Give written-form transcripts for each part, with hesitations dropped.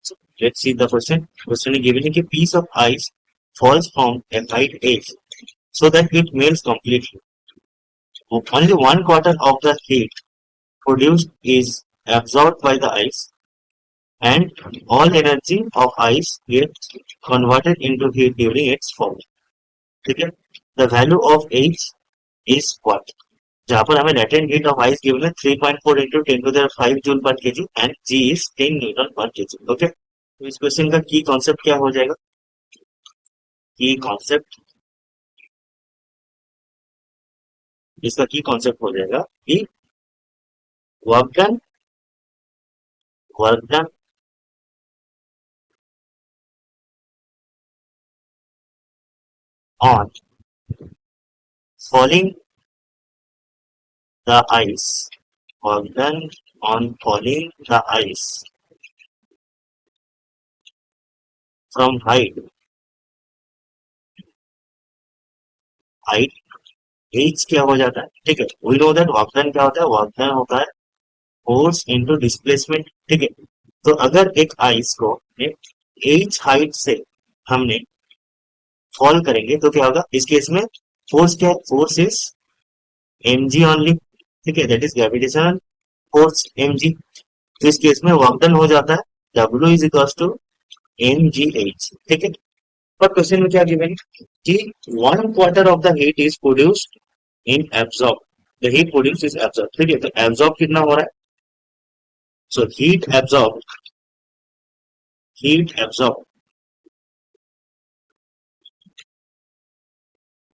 So let's see the question. Question is given a piece of ice falls from a height h so that it melts completely. Only 1/4 of the heat produced is absorbed by the ice, and all energy of ice gets converted into heat during its fall. ठीक है, the value of H is what? जहाँ पर हमें latent heat of ice given है 3.4 into 10 to the 5 joule per kg and G is 10 Newton per kg. Okay, तो इस question का की कॉन्सेप्ट क्या हो जाएगा? की कॉन्सेप्ट इसका की कॉन्सेप्ट हो जाएगा कि work done on falling the ice, work done on falling the ice from height h क्या हो जाता है? ठीक है, we know that work done क्या होता है? वर्क डन होता है फोर्स इनटू डिस्प्लेसमेंट. ठीक है, तो अगर एक आइस को h हाइट से हमने फॉल करेंगे तो क्या होगा? इस केस में फोर्स क्या है? Force is mg only. ठीक है, that is gravitational force mg. तो इस केस में वर्क डन हो जाता है w is equal to mgh. ठीक है, पर क्वेश्चन में क्या गिवन है कि 1/4 of the heat is produced in absorb. The heat produce is absorb. ठीक है, तो एब्जॉर्ब कितना हो रहा है? सो हीट एब्जॉर्ब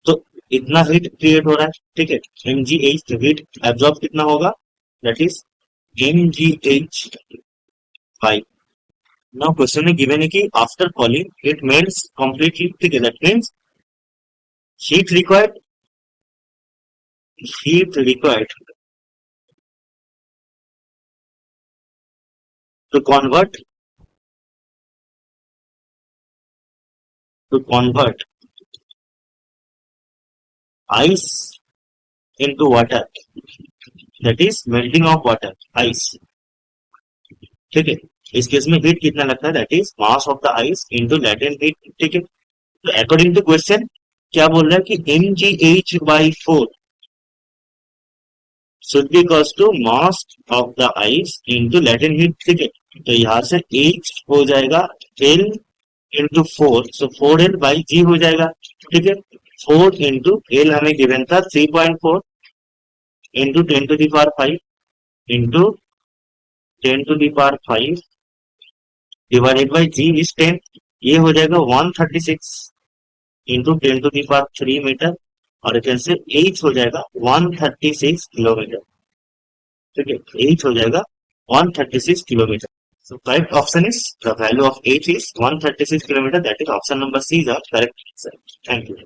तो इतना हीट क्रिएट हो रहा है. ठीक है, mgh. तो हीट एब्जॉर्ब कितना होगा? That is mgh by. Now question में गिवन है कि after falling it melts completely. ठीक है, that means heat required to convert ice into water, that is melting of water ice. ठीक है, इस केस में हीट कितना लगता है? That is mass of the ice into latent heat. ठीक है, तो अकॉर्डिंग टू क्वेश्चन क्या बोल रहा है कि mgh by 4 should be equals to mass of the ice into latent heat. ठीक है, तो यहां से h हो जाएगा l into 4, so 4l by g हो जाएगा. ठीक है, 4 into l हमें गिवन था 3.4 into 10 to the power 5 into 10 to the power 5 divided by g is 10. ये हो जाएगा 136 into 10 to the power 3 metre, और कैसे से h हो जाएगा 136 किलोमीटर. ठीक है, h हो जाएगा 136 kilometre. So correct option is the value of h is 136 kilometer. That is option number C is our correct answer. Thank you.